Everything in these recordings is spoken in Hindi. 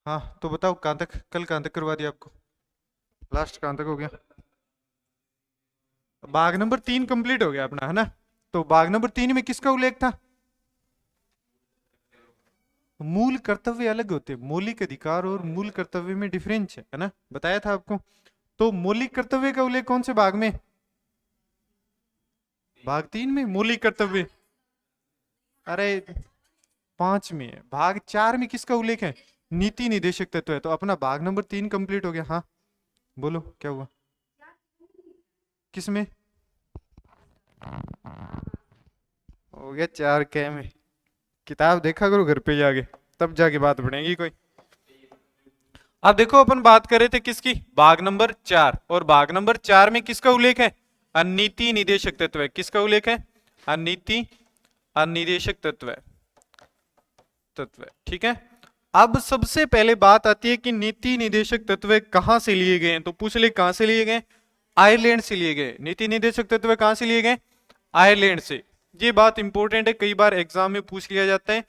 हाँ तो बताओ कहाँ तक, कल कहाँ तक करवा दिया आपको? लास्ट कहाँ तक हो गया? भाग नंबर 3 कंप्लीट हो गया अपना, है ना? तो भाग नंबर 3 में किसका उल्लेख था? मूल कर्तव्य अलग होते हैं, मौलिक अधिकार और मूल कर्तव्य में डिफरेंस है ना? बताया था आपको। तो मौलिक कर्तव्य का उल्लेख कौन से भाग में? भाग 3 में मौलिक कर्तव्य। अरे 5 में है। भाग 4 में किसका उल्लेख है? नीति निदेशक तत्व है। तो अपना भाग नंबर 3 कंप्लीट हो गया। हाँ बोलो क्या हुआ? किसमें? हो गया 4 कै में। किताब देखा करो घर पे जाके, तब जाके बात बनेगी कोई। अब देखो अपन बात कर रहे थे किसकी? भाग नंबर 4। और भाग नंबर 4 में किसका उल्लेख है? अनीति निदेशक तत्व है। किसका उल्लेख है? अनीति अनिदेशक तत्व है। ठीक है। अब सबसे पहले बात आती है कि नीति निदेशक तत्व कहां से लिए गए हैं। तो पूछ ले कहां से लिए गए? आयरलैंड से लिए गए। नीति निदेशक तत्व कहां से लिए गए? आयरलैंड से। ये बात इंपॉर्टेंट है, कई बार एग्जाम में पूछ लिया जाता है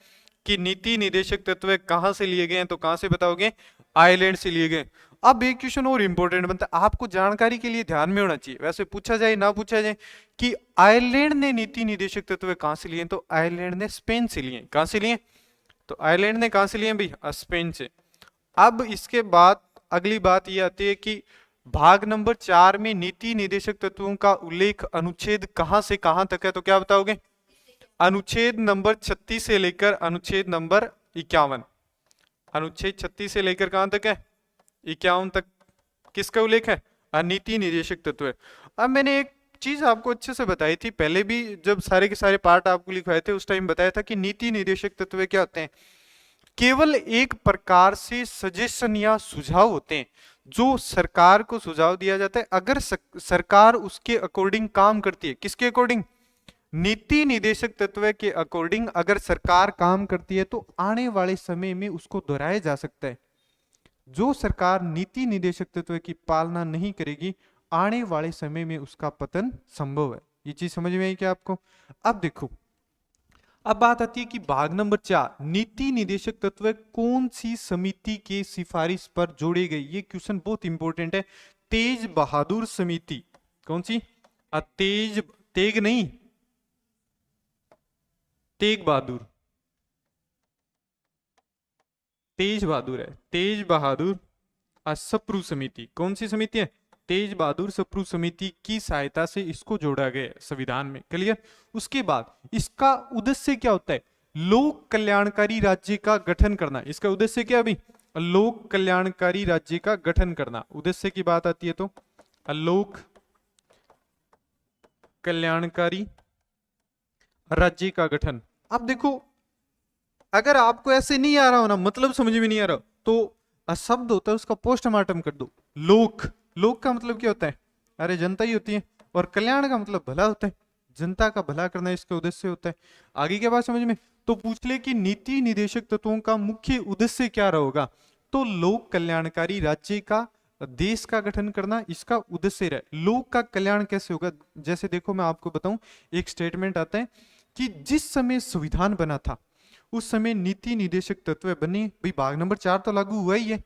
कि नीति निदेशक तत्व कहां से लिए गए हैं, तो कहां से बताओगे? आयरलैंड से लिए गए। अब एक क्वेश्चन और इंपॉर्टेंट बनता है, आपको जानकारी के लिए ध्यान में होना चाहिए, वैसे पूछा जाए ना पूछा जाए, कि आयरलैंड ने नीति निदेशक तत्व कहां से लिए? तो आयरलैंड ने स्पेन से लिए। कहां से लिए? तो आयरलैंड ने कहां से लिए भाई? स्पेन से। अब इसके बाद अगली बात ये आती है कि भाग नंबर 4 में नीति निदेशक तत्वों का उल्लेख अनुच्छेद कहां से कहां तक है? तो क्या बताओगे? अनुच्छेद नंबर 36 से लेकर अनुच्छेद नंबर 51। अनुच्छेद 36 से लेकर कहां तक है? 51 तक किसका उल्लेख है? नीति निदेशक तत्व है। अब मैंने एक चीज आपको अच्छे से बताई थी पहले भी, जब सारे के सारे पार्ट आपको लिखवाए थे उस टाइम बताया था कि नीति निदेशक तत्व क्या होते हैं। केवल एक प्रकार से सजेशन या सुझाव होते हैं जो सरकार को सुझाव दिया जाता है, अगर सरकार उसके अकॉर्डिंग काम करती है। किसके अकॉर्डिंग? नीति निदेशक तत्व के अकॉर्डिंग अगर सरकार काम करती है तो आने वाले समय में उसको दोहराया जा सकता है। जो सरकार नीति निदेशक तत्व की पालना नहीं करेगी, आने वाले समय में उसका पतन संभव है। ये चीज समझ में आई क्या आपको? अब देखो, अब बात आती है कि भाग नंबर 4 नीति निदेशक तत्व कौन सी समिति के सिफारिश पर जोड़े गए? ये क्वेश्चन बहुत इंपॉर्टेंट है। तेज बहादुर समिति। कौन सी? तेज, तेग नहीं, तेग बहादुर, तेज बहादुर है। तेज बहादुर सप्रू समिति। कौन सी समिति है? तेज बहादुर सप्रू समिति की सहायता से इसको जोड़ा गया है संविधान में। क्लियर? उसके बाद इसका उद्देश्य क्या होता है? लोक कल्याणकारी राज्य का गठन करना। इसका उद्देश्य क्या अभी? लोक कल्याणकारी राज्य का गठन करना। उद्देश्य की बात आती है तो लोक कल्याणकारी राज्य का गठन। अब देखो, अगर आपको ऐसे नहीं आ रहा हो ना, मतलब समझ में नहीं आ रहा हो, तो शब्द होता है उसका पोस्टमार्टम कर दो। लोक, लोक का मतलब क्या होता है? अरे जनता ही होती है। और कल्याण का मतलब भला होता है, जनता का भला करना इसका उद्देश्य होता है। आगे क्या बात समझ में? तो पूछ ले कि नीति निदेशक तत्वों का मुख्य उद्देश्य क्या रहा होगा? तो लोक कल्याणकारी राज्य का, देश का गठन करना इसका उद्देश्य रहे। लोक का कल्याण कैसे होगा? जैसे देखो मैं आपको बताऊं, एक स्टेटमेंट आता है कि जिस समय संविधान बना था उस समय नीति निदेशक तत्व बने। भाई भाग नंबर 4 तो लागू हुआ ही है।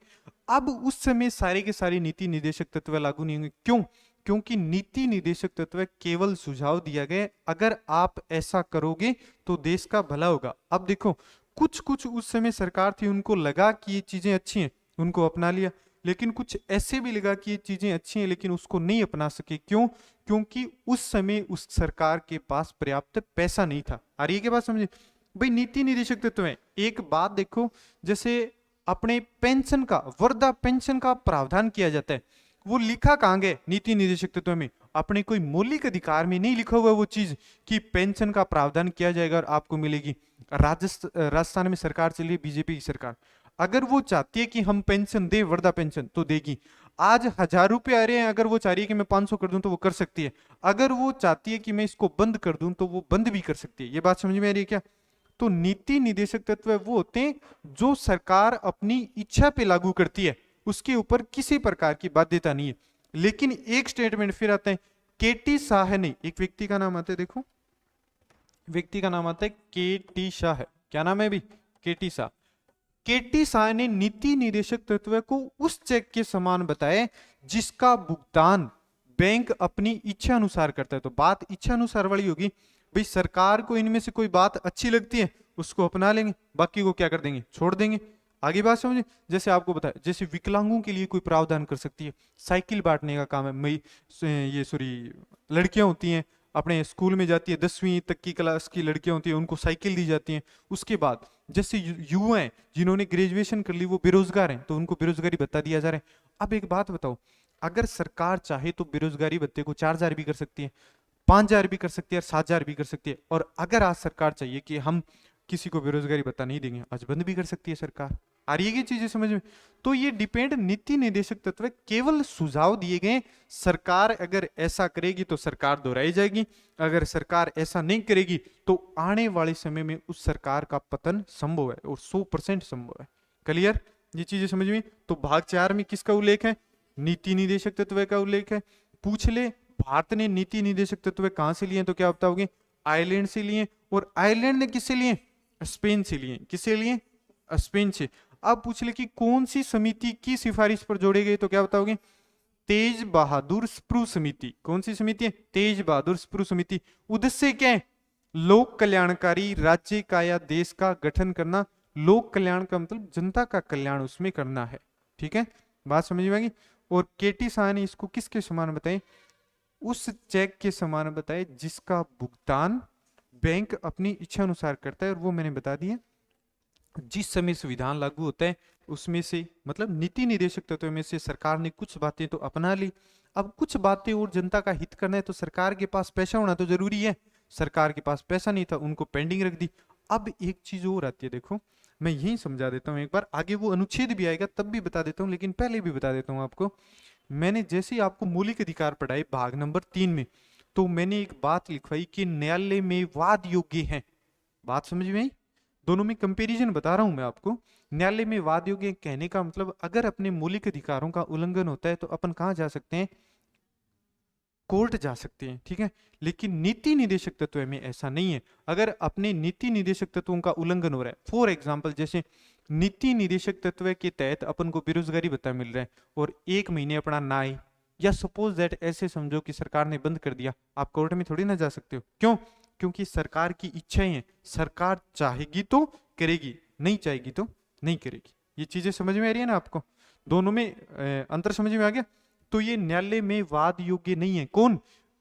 अब उस समय सारे के सारे नीति निदेशक तत्व लागू नहीं होंगे। क्यों? क्योंकि नीति निदेशक तत्व केवल सुझाव दिया गया, अगर आप ऐसा करोगे तो देश का भला होगा। अब देखो, कुछ कुछ उस समय सरकार थी, उनको लगा कि ये चीजें अच्छी हैं, उनको अपना लिया। लेकिन कुछ ऐसे भी लगा कि ये चीजें अच्छी हैं लेकिन उसको नहीं अपना सके। क्यों? क्योंकि उस समय उस सरकार के पास पर्याप्त पैसा नहीं था। आ रही है क्या बात समझे? भाई नीति निदेशक तत्व है। एक बात देखो, जैसे अपने पेंशन का, वृद्धा पेंशन का प्रावधान किया जाता है, वो लिखा कहां गए? नीति निदेशक तत्व में। अपने कोई मौलिक अधिकार में नहीं लिखा हुआ वो चीज कि पेंशन का प्रावधान किया जाएगा और आपको मिलेगी। राजस्थान में सरकार चली है बीजेपी की सरकार, अगर वो चाहती है कि हम पेंशन दे, वृद्धा पेंशन, तो देगी। आज 1,000 रुपए आ रहे हैं, अगर वो चाह रही है कि मैं 500 कर दूं तो वो कर सकती है। अगर वो चाहती है कि मैं इसको बंद कर दूं तो वो बंद भी कर सकती है। ये बात समझ में आ रही है क्या? तो नीति निदेशक तत्व वो होते हैं जो सरकार अपनी इच्छा पे लागू करती है, उसके ऊपर किसी प्रकार की बाध्यता नहीं है। लेकिन एक स्टेटमेंट फिर आता है, केटी शाह ने, एक व्यक्ति का नाम आता है, देखो व्यक्ति का नाम आता है केटी शाह। क्या नाम है अभी? केटी शाह। केटी साय ने नीति निदेशक तत्व को उस चेक के समान बताए जिसका भुगतान बैंक अपनी इच्छा अनुसार करता है। तो बात इच्छा अनुसार वाली होगी, भाई सरकार को इनमें से कोई बात अच्छी लगती है उसको अपना लेंगे, बाकी को क्या कर देंगे, छोड़ देंगे। आगे बात समझे, जैसे आपको बताया, जैसे विकलांगों के लिए कोई प्रावधान कर सकती है, साइकिल बांटने का काम है। मई ये सॉरी लड़कियां होती हैं, अपने स्कूल में जाती है, 10वीं तक की क्लास की लड़कियां होती हैं, उनको साइकिल दी जाती है। उसके बाद जैसे युवा हैं जिन्होंने ग्रेजुएशन कर ली, वो बेरोजगार हैं, तो उनको बेरोजगारी भत्ता दिया जा रहा है। अब एक बात बताओ, अगर सरकार चाहे तो बेरोजगारी भत्ते को 4,000 भी कर सकती है, 5,000 भी कर सकती है, 7,000 भी कर सकती है। और अगर आज सरकार चाहिए कि हम किसी को बेरोजगारी भत्ता नहीं देंगे, आज बंद भी कर सकती है सरकार। आ रही है ये चीजें समझ में? तो ये डिपेंड नीति निर्देशक तत्व, केवल सुझाव दिए गए। सरकार अगर ऐसा करेगी तो सरकार दोहराई जाएगी, अगर सरकार ऐसा नहीं करेगी तो आने वाले समय में उस सरकार का पतन संभव है, और 100% संभव है। क्लियर? ये चीजें समझ में? तो भाग 4 में किसका उल्लेख है? नीति निदेशक तत्व का उल्लेख है। पूछ ले भारत ने नीति निदेशक तत्व कहां से लिए, तो क्या बताओगे? आयरलैंड से लिए। और आयरलैंड ने किससे लिए? स्पेन से लिए। किससे लिए? स्पेन से। अब पूछ ले कि कौन सी समिति की सिफारिश पर जोड़े गए, तो क्या बताओगे? तेज बहादुर स्प्रू समिति। कौन सी समिति है? तेज बहादुर स्प्रू समिति। उद्देश्य क्या है? लोक कल्याणकारी राज्य का या देश का गठन करना। लोक कल्याण का मतलब जनता का कल्याण उसमें करना है। ठीक है, बात समझ में आएगी? और केटी शाह ने इसको किसके समान बताए? उस चेक के समान बताए जिसका भुगतान बैंक अपनी इच्छा अनुसार करता है। और वो मैंने बता दिया, जिस समय संविधान लागू होता है उसमें से, मतलब नीति निदेशक तत्व में से सरकार ने कुछ बातें तो अपना ली, अब कुछ बातें और जनता का हित करना है, तो सरकार के पास पैसा होना तो जरूरी है। सरकार के पास पैसा नहीं था, उनको पेंडिंग रख दी। अब एक चीज और आती है, देखो मैं यही समझा देता हूं एक बार, आगे वो अनुच्छेद भी आएगा तब भी बता देता हूं, लेकिन पहले भी बता देता हूं आपको। मैंने जैसे ही आपको मौलिक अधिकार पढ़ाए भाग नंबर 3 में, तो मैंने एक बात लिखवाई कि न्यायालय में वाद योग्य है। बात समझ में आई? दोनों में कंपैरिजन बता रहा हूं मैं आपको। न्यायालय में वाद योग्य कहने का मतलब, अगर अपने मौलिक अधिकारों का उल्लंघन होता है तो अपन कहां जा सकते हैं? कोर्ट जा सकते हैं। ठीक है, लेकिन नीति निदेशक तत्व में ऐसा नहीं है। अगर अपने नीति निदेशक तत्वों का उल्लंघन हो रहा है, फॉर एग्जाम्पल जैसे नीति निदेशक तत्व के तहत अपन को बेरोजगारी भत्ता मिल रहा है और 1 महीने अपना ना आए, या सपोज दैट ऐसे समझो कि सरकार ने बंद कर दिया, आप कोर्ट में थोड़ी ना जा सकते हो। क्यों? क्योंकि सरकार की इच्छाएं हैं, सरकार चाहेगी तो करेगी, नहीं चाहेगी तो नहीं करेगी। ये चीजें समझ में आ रही है ना आपको? दोनों में अंतर समझ में आ गया? तो ये न्यायालय में वाद योग्य नहीं है। कौन?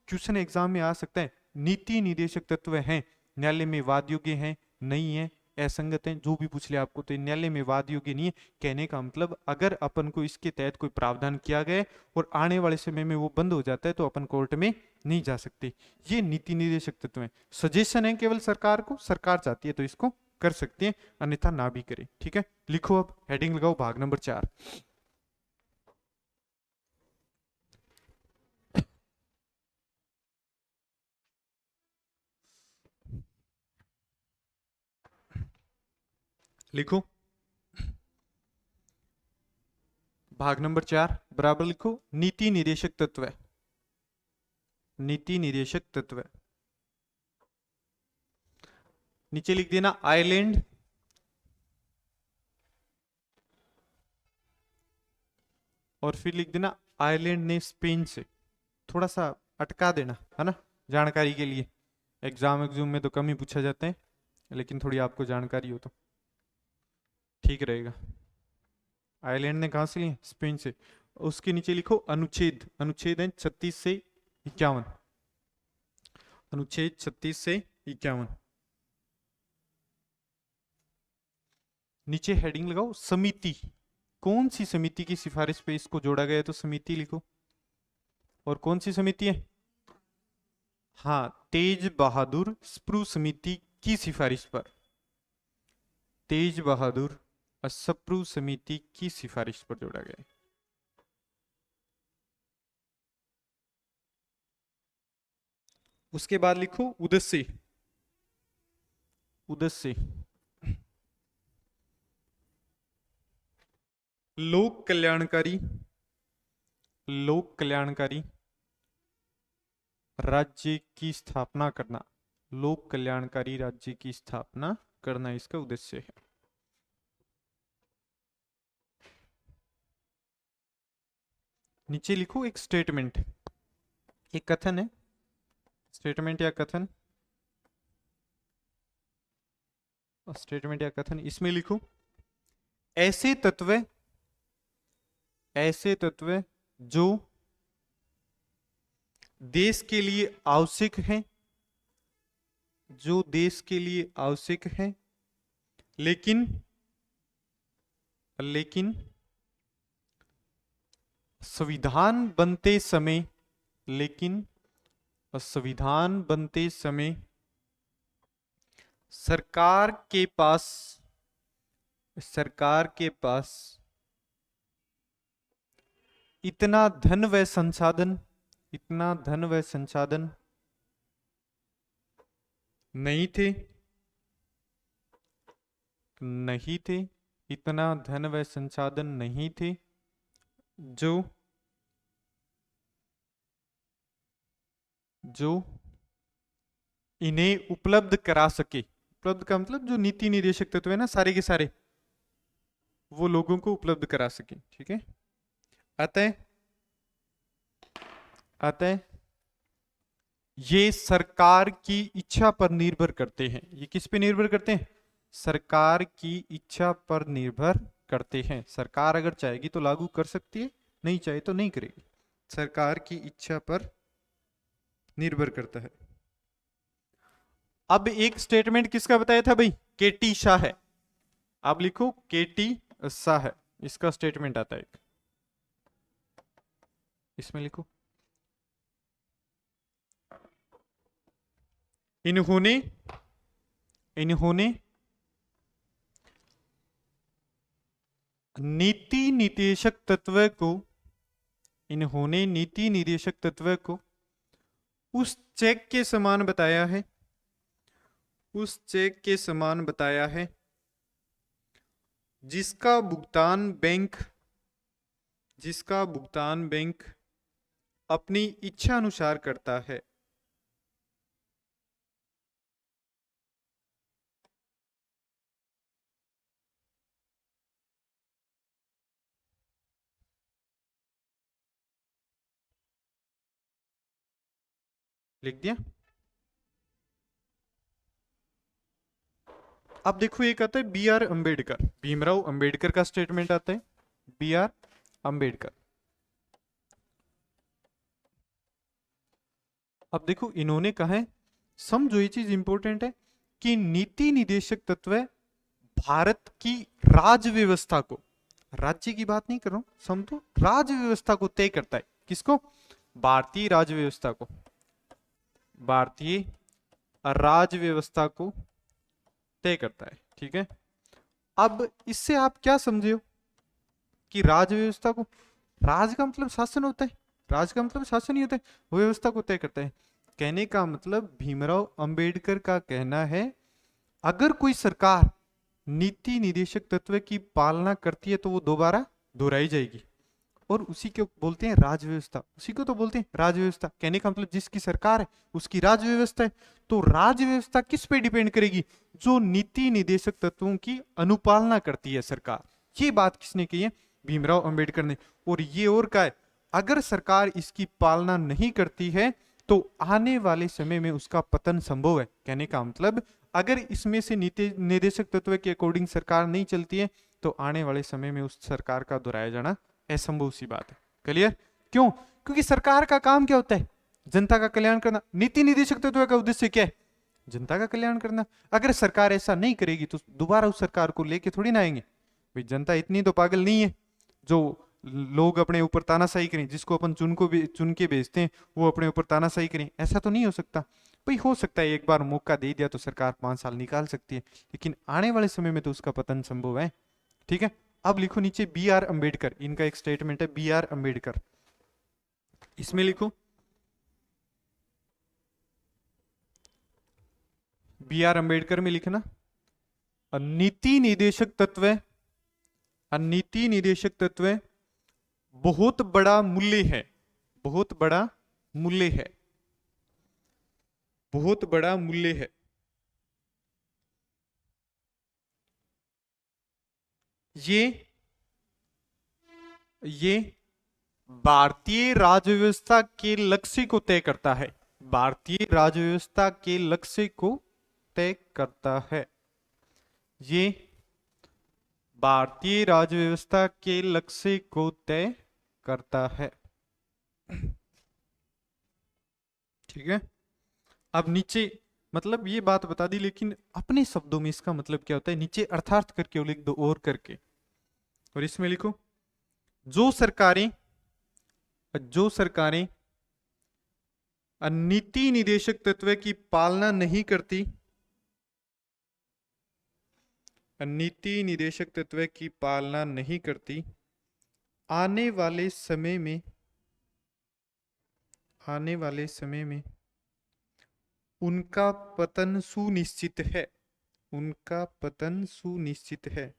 क्वेश्चन एग्जाम में आ सकता है, नीति निदेशक तत्व हैं न्यायालय में वाद योग्य हैं, नहीं है, असंगत हैं, जो भी पूछ ले आपको, तो न्यायालय में वाद योग्य नहीं है। कहने का मतलब, अगर अपन को इसके तहत कोई प्रावधान किया गया है और आने वाले समय में वो बंद हो जाता है तो अपन कोर्ट में नहीं जा सकते। ये नीति निदेशक तत्व है। सजेशन है केवल सरकार को, सरकार चाहती है तो इसको कर सकते हैं, अन्यथा ना भी करें। ठीक है, लिखो, अब हेडिंग लगाओ भाग नंबर 4। लिखो भाग नंबर 4 बराबर लिखो नीति निदेशक तत्व। नीति निदेशक तत्व नीचे लिख देना आयरलैंड और फिर लिख देना आयरलैंड ने स्पेन से। थोड़ा सा अटका देना है ना, जानकारी के लिए। एग्जाम में तो कम ही पूछा जाता है, लेकिन थोड़ी आपको जानकारी हो तो ठीक रहेगा। आयरलैंड ने कहा से लिए? स्पेन से। उसके नीचे लिखो अनुच्छेद। अनुच्छेद है 36 से 51। अनुच्छेद 36 से 51। नीचे हेडिंग लगाओ समिति। कौन सी समिति की सिफारिश पे इसको जोड़ा गया है, तो समिति लिखो। और कौन सी समिति है? हाँ, तेज बहादुर स्प्रू समिति की सिफारिश पर। तेज बहादुर स्प्रू समिति की सिफारिश पर जोड़ा गया है। उसके बाद लिखो उद्देश्य। उद्देश्य लोक कल्याणकारी, लोक कल्याणकारी राज्य की स्थापना करना। लोक कल्याणकारी राज्य की स्थापना करना इसका उद्देश्य है। नीचे लिखो एक स्टेटमेंट, एक कथन है, स्टेटमेंट या कथन, स्टेटमेंट या कथन, इसमें लिखो ऐसे तत्व, ऐसे तत्व जो देश के लिए आवश्यक हैं, जो देश के लिए आवश्यक है, लेकिन लेकिन संविधान बनते समय, लेकिन संविधान बनते समय सरकार के पास, सरकार के पास इतना धन व संसाधन, इतना धन व संसाधन नहीं थे, नहीं थे, इतना धन व संसाधन नहीं थे जो जो इन्हें उपलब्ध करा सके। उपलब्ध का मतलब जो नीति निर्देशक तत्व है ना सारे के सारे, वो लोगों को उपलब्ध करा सके। ठीक है, अतः अतः ये सरकार की इच्छा पर निर्भर करते हैं। ये किस पे निर्भर करते हैं? सरकार की इच्छा पर निर्भर करते हैं। सरकार अगर चाहेगी तो लागू कर सकती है, नहीं चाहे तो नहीं करेगी। सरकार की इच्छा पर निर्भर करता है। अब एक स्टेटमेंट किसका बताया था भाई? केटी शाह है। आप लिखो केटी शाह है, इसका स्टेटमेंट आता है एक, इसमें लिखो इन्होंने इन्होंने नीति निर्देशक तत्व को, इन्होंने नीति निर्देशक तत्व को उस चेक के समान बताया है, उस चेक के समान बताया है जिसका भुगतान बैंक, जिसका भुगतान बैंक अपनी इच्छा अनुसार करता है। लिख दिया। अब देखो एक आता है बी आर अंबेडकर, भीमराव अंबेडकर का स्टेटमेंट आता है, बी आर अंबेडकर। अब देखो इन्होंने कहा है, समझो ये चीज इंपॉर्टेंट है कि नीति निदेशक तत्व भारत की राज्य व्यवस्था को, राज्य की बात नहीं कर रहा हूं, समझो राज्य व्यवस्था को तय करता है। किसको? भारतीय राज्य व्यवस्था को, भारतीय राज्य व्यवस्था को तय करता है। ठीक है, अब इससे आप क्या समझे हो कि राज्य व्यवस्था को, राज का मतलब शासन होता है, राज का मतलब शासन ही होता है, वो व्यवस्था को तय करता है। कहने का मतलब भीमराव अंबेडकर का कहना है अगर कोई सरकार नीति निदेशक तत्व की पालना करती है तो वो दोबारा दोहराई जाएगी, और उसी को बोलते हैं राज व्यवस्था, उसी को तो बोलते हैं राज व्यवस्था। कहने का मतलब जिसकी सरकार है उसकी राज व्यवस्था है। तो राज व्यवस्था किस पे डिपेंड करेगी? जो नीति निदेशक तत्वों की अनुपालना करती है सरकार। ये बात किसने कही है? भीमराव अंबेडकर ने। और ये और का है, अगर सरकार इसकी पालना नहीं करती है तो आने वाले समय में उसका पतन संभव है। कहने का मतलब अगर इसमें से नीति निर्देशक तत्व के अकॉर्डिंग सरकार नहीं चलती है तो आने वाले समय में उस सरकार का दोहराया जाना असंभव सी बात है। क्लियर? क्यों? क्योंकि सरकार का काम क्या होता है? जनता का कल्याण करना। नीति निदेशक तत्व का उद्देश्य क्या है? जनता का कल्याण करना। अगर सरकार ऐसा नहीं करेगी तो दोबारा उस सरकार को लेके थोड़ी ना आएंगे। भाई जनता इतनी तो पागल नहीं है जो लोग अपने ऊपर तानाशाही करें, जिसको अपन चुन के भेजते हैं वो अपने ऊपर तानाशाही करें, ऐसा तो नहीं हो सकता। भाई हो सकता है एक बार मौका दे दिया तो सरकार 5 साल निकाल सकती है, लेकिन आने वाले समय में तो उसका पतन संभव है। ठीक है, अब लिखो नीचे बी आर अंबेडकर, इनका एक स्टेटमेंट है बी आर अंबेडकर, इसमें लिखो बी आर अंबेडकर में लिखना नीति निदेशक तत्व, नीति निदेशक तत्व बहुत बड़ा मूल्य है, बहुत बड़ा मूल्य है, बहुत बड़ा मूल्य है। ये भारतीय राज्य व्यवस्था के लक्ष्य को तय करता है। भारतीय राज्य व्यवस्था के लक्ष्य को तय करता है। ये भारतीय राज्य व्यवस्था के लक्ष्य को तय करता है। ठीक है। अब नीचे मतलब ये बात बता दी, लेकिन अपने शब्दों में इसका मतलब क्या होता है नीचे अर्थार्थ करके लिख दो और करके। और इसमें लिखो जो सरकारें नीति निदेशक तत्व की पालना नहीं करती, नीति निदेशक तत्व की पालना नहीं करती, आने वाले समय में उनका पतन सुनिश्चित है। उनका पतन सुनिश्चित है।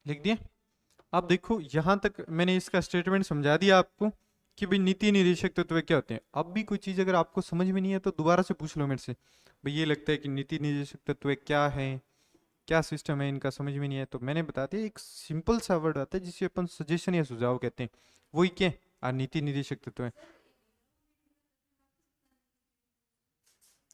लिख दिया। अब देखो यहां तक मैंने इसका स्टेटमेंट समझा दिया आपको कि भाई नीति निदेशक तत्व क्या होते हैं। अब भी कोई चीज अगर आपको समझ में नहीं है तो दोबारा से पूछ लो मेरे से, भाई ये लगता है कि नीति निदेशक तत्व क्या है, क्या सिस्टम है इनका, समझ में नहीं है तो मैंने बता दिया। एक सिंपल सा वर्ड आता है जिसे अपन सजेशन या सुझाव कहते हैं, वही क्या नीति निदेशक तत्व है।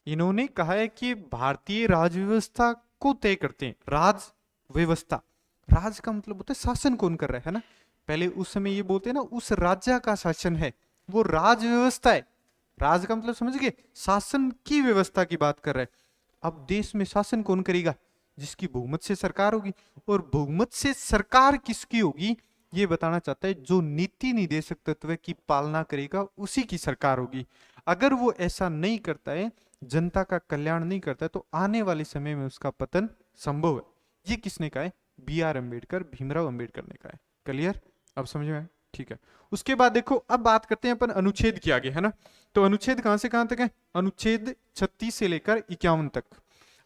इन्होंने कहा है कि भारतीय राज व्यवस्था को तय करते हैं। राज व्यवस्था, राज का मतलब होता है शासन कौन कर रहा है ना। पहले उस समय ये बोलते हैं ना उस राज्य का शासन है, वो राज व्यवस्था है। राज का मतलब समझ गए, शासन की व्यवस्था की बात कर रहा है। अब देश में शासन कौन करेगा, जिसकी बहुमत से सरकार होगी। और बहुमत से सरकार किसकी होगी ये बताना चाहता है, जो नीति निदेशक तत्व की पालना करेगा उसी की सरकार होगी। अगर वो ऐसा नहीं करता है, जनता का कल्याण नहीं करता है, तो आने वाले समय में उसका पतन संभव है। ये किसने कहा है, B.R. अम्बेडकर, भीमराव अम्बेडकर ने कहा है। क्लियर, अब समझ में आया। ठीक है। उसके बाद देखो अब बात करते हैं अपन अनुच्छेद की आगे, है ना। तो अनुच्छेद कहां से कहां तक है, अनुच्छेद 36 से लेकर 51 तक।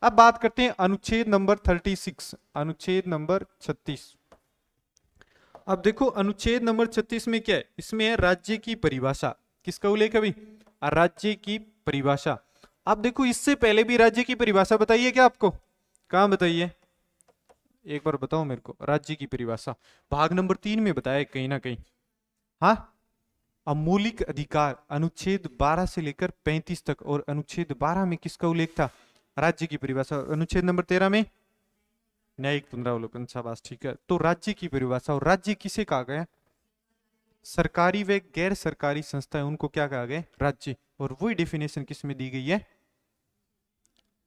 अब बात करते हैं अनुच्छेद नंबर 36, अनुच्छेद नंबर 36। अब देखो अनुच्छेद नंबर 36 में क्या है, इसमें है राज्य की परिभाषा। किसका उल्लेख है भाई, राज्य की परिभाषा। अब देखो इससे पहले भी राज्य की परिभाषा बताइए क्या आपको, कहां बताइए एक बार बताओ मेरे को। राज्य की परिभाषा भाग नंबर 3 में बताया कहीं ना कहीं। हाँ, अमौलिक अधिकार अनुच्छेद 12 से लेकर 35 तक। और अनुच्छेद 12 में किसका उल्लेख था, राज्य की परिभाषा। अनुच्छेद नंबर 13 में न्यायिक पुनरावलोकन। शाबाश, ठीक है। तो राज्य की परिभाषा, और राज्य किसे कहा गया, सरकारी व गैर सरकारी संस्थाएं, उनको क्या कहा गया, राज्य। और वही डेफिनेशन किस में दी गई है,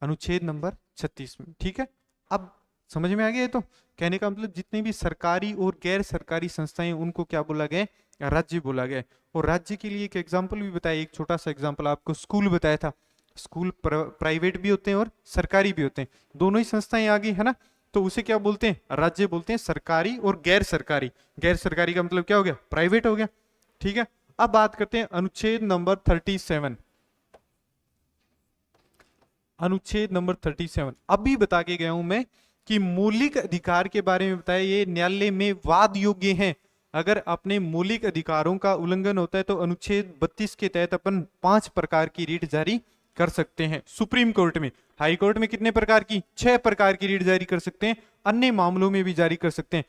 अनुच्छेद नंबर 36 में। ठीक है, अब समझ में आ गया। तो कहने का मतलब जितनी भी सरकारी और गैर सरकारी संस्थाएं उनको क्या बोला गया, राज्य बोला गया। और राज्य के लिए एक एग्जांपल भी बताया, एक छोटा सा एग्जांपल आपको स्कूल बताया था। स्कूल प्राइवेट भी होते हैं और सरकारी भी होते हैं, दोनों ही संस्थाएं आ गई है ना। तो उसे क्या बोलते हैं, राज्य बोलते हैं। सरकारी और गैर सरकारी, गैर सरकारी का मतलब क्या हो गया, प्राइवेट हो गया। ठीक है। अब बात करते हैं अनुच्छेद नंबर 37। अनुच्छेद नंबर 37 अभी बता के गया हूं मैं कि मौलिक अधिकार के बारे में बताया, ये न्यायालय में वाद योग्य है। अगर अपने मौलिक अधिकारों का उल्लंघन होता है तो अनुच्छेद 32 के तहत अपन 5 प्रकार की रीट जारी कर सकते हैं। सुप्रीम कोर्ट में, हाई कोर्ट में कितने प्रकार की, 6 प्रकार की रीट जारी कर सकते हैं। अन्य मामलों में भी जारी कर सकते हैं।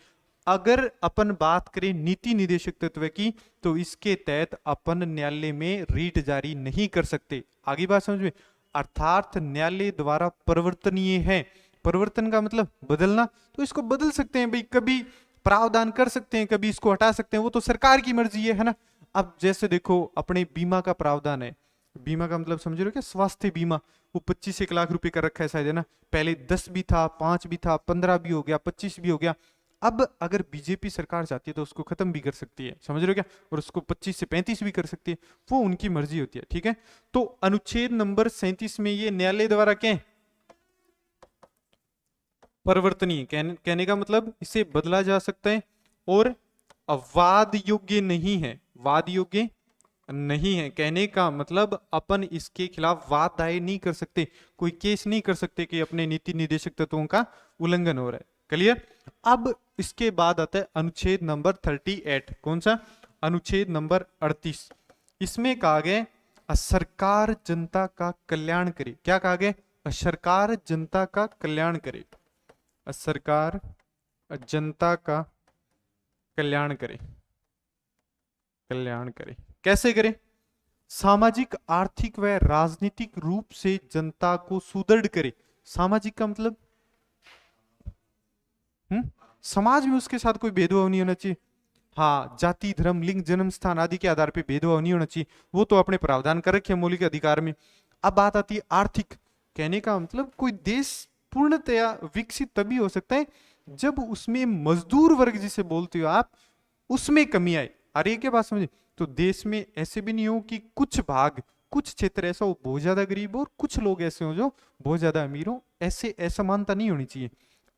अगर अपन बात करें नीति निदेशक तत्व की, तो इसके तहत अपन न्यायालय में रीट जारी नहीं कर सकते। आगे बात समझ में, अर्थात न्यायालय द्वारा परिवर्तनीय है। परिवर्तन का मतलब बदलना, तो इसको बदल सकते हैं भाई, कभी प्रावधान कर सकते हैं, कभी इसको हटा सकते हैं, वो तो सरकार की मर्जी है ना। अब जैसे देखो अपने बीमा का प्रावधान है, बीमा का मतलब समझ रहे हो क्या, स्वास्थ्य बीमा, वो 25 लाख रुपए का रखा है शायद, है ना। पहले 10 भी था, 5 भी था, 15 भी हो गया, 25 भी हो गया। अब अगर बीजेपी सरकार चाहती है तो उसको खत्म भी कर सकती है, समझ रहे हो क्या, और उसको 25 से 35 भी कर सकती है, वो उनकी मर्जी होती है। ठीक है। तो अनुच्छेद नंबर 37 में ये न्यायालय द्वारा क्या है, परिवर्तनीय। कहने का मतलब इसे बदला जा सकता है और वाद योग्य नहीं है, वाद योग्य नहीं है। कहने का मतलब अपन इसके खिलाफ वाद दायर नहीं कर सकते, कोई केस नहीं कर सकते कि अपने नीति निदेशक तत्वों का उल्लंघन हो रहा है। क्लियर। अब इसके बाद आता है अनुच्छेद नंबर 38। कौन सा, अनुच्छेद नंबर 38। इसमें कहा गया सरकार जनता का कल्याण करे। क्या कहा गया? सरकार जनता का कल्याण करे। सरकार जनता का कल्याण करे। कल्याण करे कैसे करे? सामाजिक, आर्थिक व राजनीतिक रूप से जनता को सुदृढ़ करे। सामाजिक का मतलब समाज में उसके साथ कोई भेदभाव नहीं होना चाहिए। हाँ, जाति, धर्म, लिंग, जन्म स्थान आदि के आधार पे भेदभाव नहीं होना चाहिए, वो तो अपने प्रावधान कर रखे मौलिक अधिकार में। अब बात आती है आर्थिक। कहने का मतलब कोई देश पूर्णतया विकसित तभी हो सकता है जब उसमें मजदूर वर्ग जिसे बोलते हो आप, उसमें कमी आए। अरे ये क्या बात समझे? तो देश में ऐसे भी नहीं हो कि कुछ भाग, कुछ क्षेत्र ऐसा हो बहुत ज्यादा गरीब हो और कुछ लोग ऐसे हो जो बहुत ज्यादा अमीर हो। ऐसे असमानता नहीं होनी चाहिए।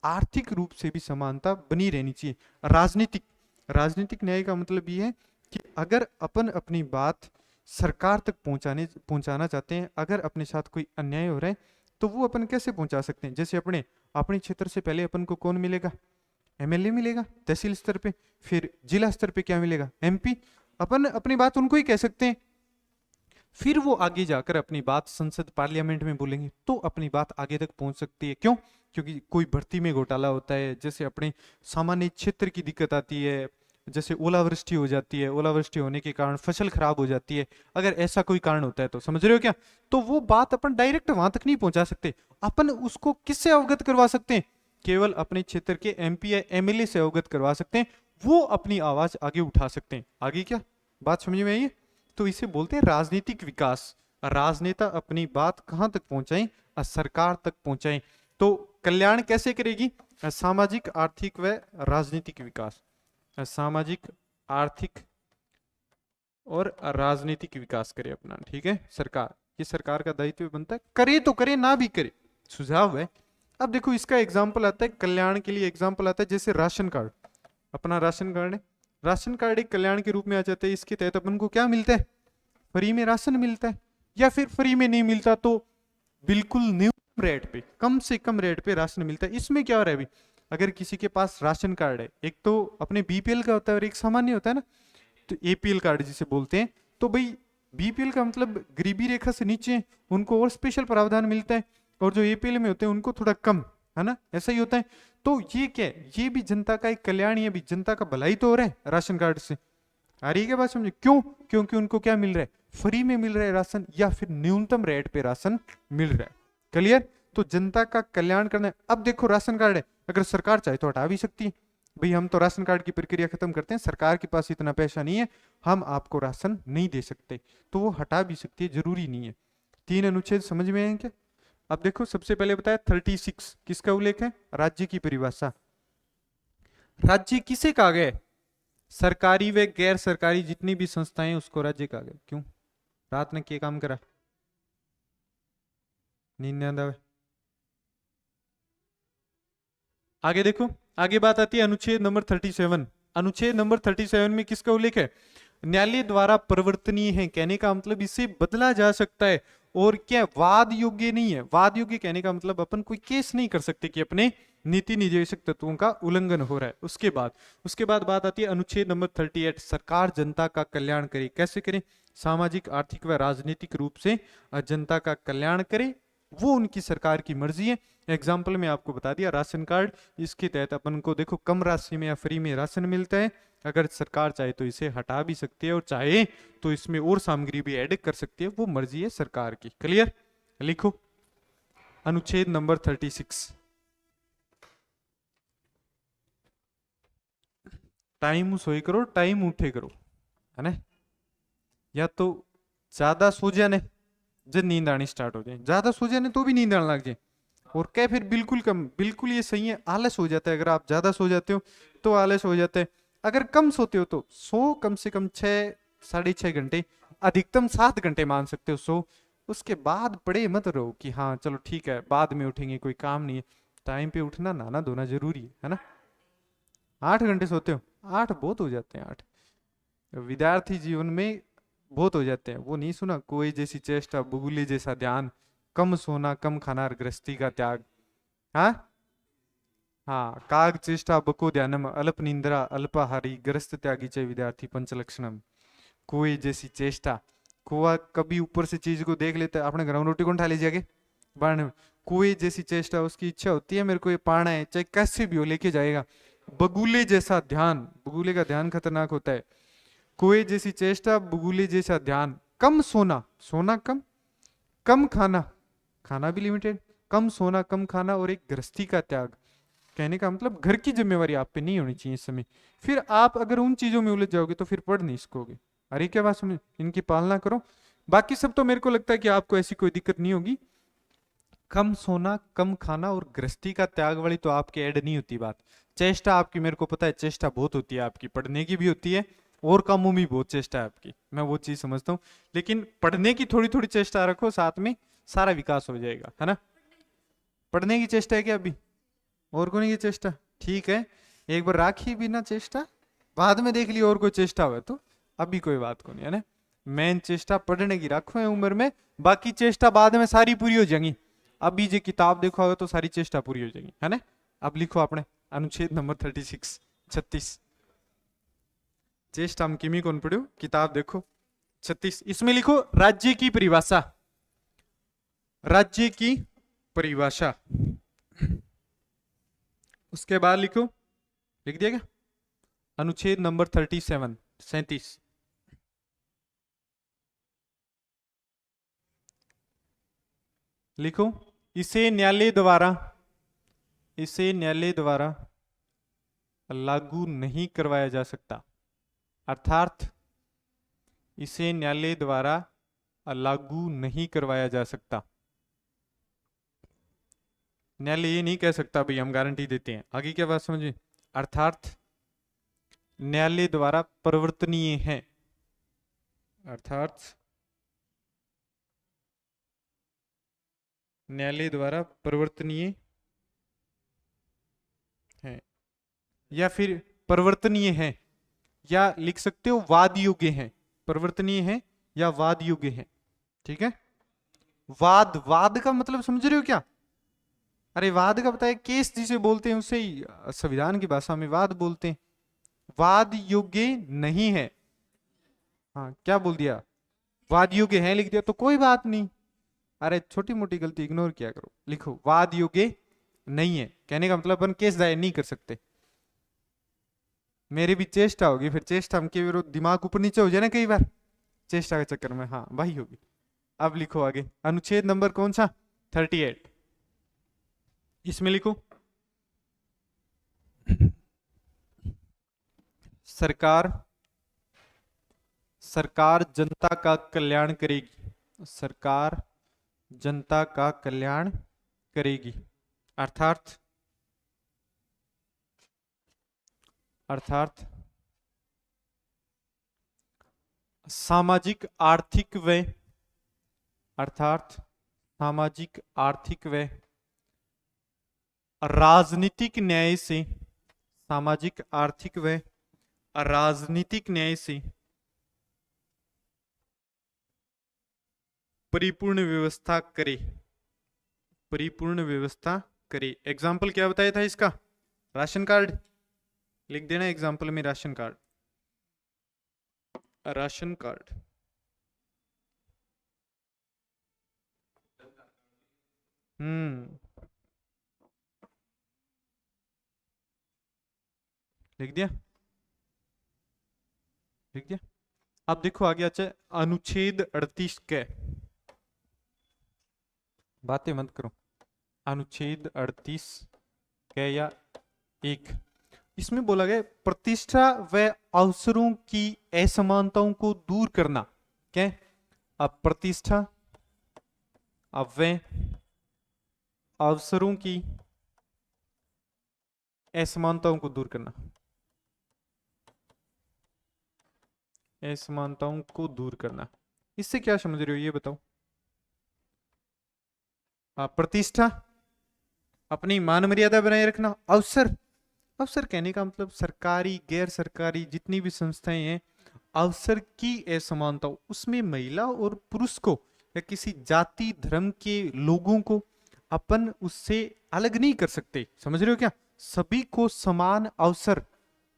आर्थिक रूप से भी समानता बनी रहनी चाहिए। राजनीतिक, राजनीतिक न्याय का मतलब ये है कि अगर अपन अपनी बात सरकार तक पहुंचाना चाहते हैं, अगर अपने साथ कोई अन्याय हो रहा है तो वो अपन कैसे पहुंचा सकते हैं? जैसे अपने क्षेत्र से पहले अपन को कौन मिलेगा? एमएलए मिलेगा तहसील स्तर पे, फिर जिला स्तर पे क्या मिलेगा? एमपी। अपन अपनी बात उनको ही कह सकते हैं, फिर वो आगे जाकर अपनी बात संसद पार्लियामेंट में बोलेंगे तो अपनी बात आगे तक पहुंच सकती है। क्यों? क्योंकि कोई भर्ती में घोटाला होता है, जैसे अपने सामान्य क्षेत्र की दिक्कत आती है, जैसे ओलावृष्टि हो जाती है, ओलावृष्टि होने के कारण फसल खराब हो जाती है, अगर ऐसा कोई कारण होता है तो समझ रहे हो क्या? तो वो बात अपन डायरेक्ट वहां तक नहीं पहुंचा सकते। अपन उसको किससे अवगत करवा सकते हैं? केवल अपने क्षेत्र के एमपी या एमएलए से अवगत करवा सकते हैं। वो अपनी आवाज आगे उठा सकते हैं। आगे क्या बात समझ में आई? तो इसे बोलते हैं राजनीतिक विकास। राजनेता अपनी बात कहां तक पहुंचाएं? सरकार तक पहुंचाएं। तो कल्याण कैसे करेगी? सामाजिक, आर्थिक व राजनीतिक विकास। सामाजिक, आर्थिक और राजनीतिक विकास करे अपना। ठीक है, सरकार, ये सरकार का दायित्व बनता है। करे तो करे, ना भी करे, सुझाव है। अब देखो इसका एग्जाम्पल आता है, कल्याण के लिए एग्जाम्पल आता है जैसे राशन कार्ड। अपना राशन कार्ड है, राशन कार्ड एक कल्याण के रूप में आ जाता है। इसके तहत अपन को क्या मिलता है? फ्री में राशन मिलता है, या फिर फ्री में नहीं मिलता तो बिल्कुल न्यूनतम रेट पे, कम से कम रेट पे राशन मिलता है। इसमें क्या हो रहा है अभी? अगर किसी के पास राशन कार्ड है, एक तो अपने बीपीएल का होता है और एक सामान्य होता है ना, तो एपीएल कार्ड जिसे बोलते हैं, तो भाई बीपीएल का मतलब गरीबी रेखा से नीचे, उनको और स्पेशल प्रावधान मिलता है, और जो एपीएल में होते हैं उनको थोड़ा कम, है ना, ऐसा ही होता है। तो ये क्या है? ये भी जनता का एक कल्याण, ये भी जनता का भलाई तो हो रहा है राशन कार्ड से। आ रही है क्या बात समझे? क्यों? क्योंकि उनको क्या मिल रहा है? फ्री में मिल रहा है राशन, या फिर न्यूनतम रेट पे राशन मिल रहा है। क्लियर? तो जनता का कल्याण करना है। अब देखो राशन कार्ड है, अगर सरकार चाहे तो हटा भी सकती है। भाई हम तो राशन कार्ड की प्रक्रिया खत्म करते हैं, सरकार के पास इतना पैसा नहीं है, हम आपको राशन नहीं दे सकते, तो वो हटा भी सकती है, जरूरी नहीं है। 3 अनुच्छेद समझ में आए क्या? अब देखो सबसे पहले बताया 36 किसका उल्लेख है? राज्य की परिभाषा। राज्य किसे कहा गया है? सरकारी व गैर सरकारी जितनी भी संस्थाएं उसको राज्य कहा गया। क्यों? रात ने क्या काम करा? नींद नहीं आंदा? आगे देखो, आगे बात आती है अनुच्छेद नंबर 37। अनुच्छेद नंबर 37 में किसका उल्लेख है? न्यायालय द्वारा परिवर्तनीय है। कहने का मतलब इसे बदला जा सकता है, और क्या वाद योग्य नहीं है। वाद योग्य कहने का मतलब अपन कोई केस नहीं कर सकते कि अपने नीति निर्देशक तत्वों का उल्लंघन हो रहा है। उसके बाद बात आती है अनुच्छेद नंबर 38। सरकार जनता का कल्याण करे। कैसे करे? सामाजिक, आर्थिक व राजनीतिक रूप से जनता का कल्याण करे, वो उनकी सरकार की मर्जी है। एग्जाम्पल में आपको बता दिया राशन कार्ड, इसके तहत अपन को देखो कम राशि में या फ्री में राशन मिलता है। अगर सरकार चाहे तो इसे हटा भी सकती है, और चाहे तो इसमें और सामग्री भी ऐड कर सकती है, वो मर्जी है सरकार की। क्लियर? लिखो अनुच्छेद नंबर 36। टाइम सोई करो, टाइम उठे करो, है ना? या तो ज्यादा सो जाने, जब नींद आनी स्टार्ट हो जाए, ज्यादा सो जाने तो भी नींद आने लग जाए, और क्या फिर बिल्कुल कम, बिल्कुल ये सही है, आलस हो जाता है। अगर आप ज्यादा सो जाते हो तो आलस हो जाता है। अगर कम सोते हो तो सो कम से कम 6 साढ़े 6 घंटे, अधिकतम 7 घंटे मान सकते हो सो। उसके बाद पड़े मत रहो कि हाँ चलो ठीक है बाद में उठेंगे, कोई काम नहीं है। टाइम पे उठना, नहाना धोना जरूरी है ना? 8 घंटे सोते हो? 8 बहुत हो जाते हैं। 8 विद्यार्थी जीवन में बहुत हो जाते हैं। वो नहीं सुना, कोई जैसी चेष्टा बुगुली जैसा ध्यान, कम सोना कम खाना और गृहस्थी का त्याग। हाँ, हाँ, काग चेष्टा बको ध्यानम अल्प निंद्रा अल्पाहारी ग्रस्त त्यागी च विद्यार्थी पंचलक्षणम। कोई जैसी चेष्टा, कुआ कभी ऊपर से चीज को देख लेता है, अपने घर में रोटी कौन उठा लीजिए आगे बाढ़ में। कुएं जैसी चेष्टा, उसकी इच्छा होती है मेरे को ये पाना है, चाहे कैसे भी हो लेके जाएगा। बगुले जैसा ध्यान, बगुले का ध्यान खतरनाक होता है। कुएं जैसी चेष्टा, बगुले जैसा ध्यान। कम सोना, सोना कम, कम खाना, खाना भी लिमिटेड, कम सोना कम खाना, और एक गृहस्थी का त्याग। कहने का मतलब घर की जिम्मेवारी आप पे नहीं होनी चाहिए इस समय। फिर आप अगर उन चीजों में उलझ जाओगे तो फिर पढ़ नहीं सकोगे। अरे क्या बात समझ, इनकी पालना करो। बाकी सब तो मेरे को लगता है कि आपको ऐसी कोई दिक्कत नहीं होगी। कम सोना कम खाना और गृहस्थी का त्याग वाली तो आपके ऐड नहीं होती बात। चेष्टा आपकी, मेरे को पता है चेष्टा बहुत होती है आपकी, पढ़ने की भी होती है और कामों में बहुत चेष्टा है आपकी, मैं वो चीज समझता हूँ। लेकिन पढ़ने की थोड़ी थोड़ी चेष्टा रखो साथ में, सारा विकास हो जाएगा, है ना। पढ़ने की चेष्टा है क्या अभी, और कोई की चेष्टा, ठीक है। एक बार राखी बिना चेष्टा, बाद में देख ली और कोई चेष्टा हुआ तो, अभी कोई बात को नहीं, है ना। मेन चेष्टा पढ़ने की रखो है उम्र में, बाकी चेष्टा बाद में सारी पूरी हो जाएंगी। अभी जो किताब देखो होगा तो सारी चेष्टा पूरी हो जाएगी, है ना। अब लिखो आपने अनुच्छेद नंबर 36 चेष्टा हम किमी कौन पढ़ो, किताब देखो 36, इसमें लिखो राज्य की परिभाषा, राज्य की परिभाषा। उसके बाद लिखो, लिख दिया क्या, अनुच्छेद नंबर 37 लिखो, इसे न्यायालय द्वारा लागू नहीं करवाया जा सकता, अर्थात इसे न्यायालय द्वारा लागू नहीं करवाया जा सकता। न्यायालय ये नहीं कह सकता भाई हम गारंटी देते हैं, आगे क्या बात समझे, अर्थात न्यायालय द्वारा परिवर्तनीय है, अर्थात न्यायालय द्वारा परिवर्तनीय है, या फिर परिवर्तनीय है, या लिख सकते हो वाद योग्य है, परिवर्तनीय है या वाद योग्य है, ठीक है। वाद, वाद का मतलब समझ रहे हो क्या, अरे वाद का बताया, केस जिसे बोलते हैं उसे ही संविधान की भाषा में वाद बोलते हैं। वाद योग्य नहीं है, हाँ क्या बोल दिया, वाद योग्य है लिख दिया तो कोई बात नहीं। अरे छोटी मोटी गलती इग्नोर किया करो, लिखो वाद योग्य नहीं है, कहने का मतलब अपन केस दायर नहीं कर सकते। मेरी भी चेष्टा होगी, फिर चेष्टा हम के विरुद्ध दिमाग ऊपर नीचे हो जाए ना कई बार चेष्टा के चक्कर में, हाँ वही होगी। अब लिखो आगे, अनुच्छेद नंबर कौन सा, 38, इसमें लिखो सरकार जनता का कल्याण करेगी, सरकार जनता का कल्याण करेगी, अर्थात सामाजिक आर्थिक व राजनीतिक न्याय से, सामाजिक आर्थिक व राजनीतिक न्याय से परिपूर्ण व्यवस्था करे, परिपूर्ण व्यवस्था करे। एग्जाम्पल क्या बताया था इसका, राशन कार्ड, लिख देना एग्जाम्पल में राशन कार्ड, राशन कार्ड। लिख दिया, लिख दिया। अब देखो आगे अच्छा, अनुच्छेद 38 के, बातें मत करो, अनुच्छेद 38 के या 1, इसमें बोला गया प्रतिष्ठा व अवसरों की असमानताओं को दूर करना, क्या, अब प्रतिष्ठा व अवसरों की असमानताओं को दूर करना, असमानताओं को दूर करना, इससे क्या समझ रहे हो ये बताओ। प्रतिष्ठा, अपनी मान मर्यादा बनाए रखना, अवसर, अवसर कहने का मतलब सरकारी गैर सरकारी जितनी भी संस्थाएं हैं, अवसर की असमानता, उसमें महिला और पुरुष को या किसी जाति धर्म के लोगों को अपन उससे अलग नहीं कर सकते, समझ रहे हो क्या, सभी को समान अवसर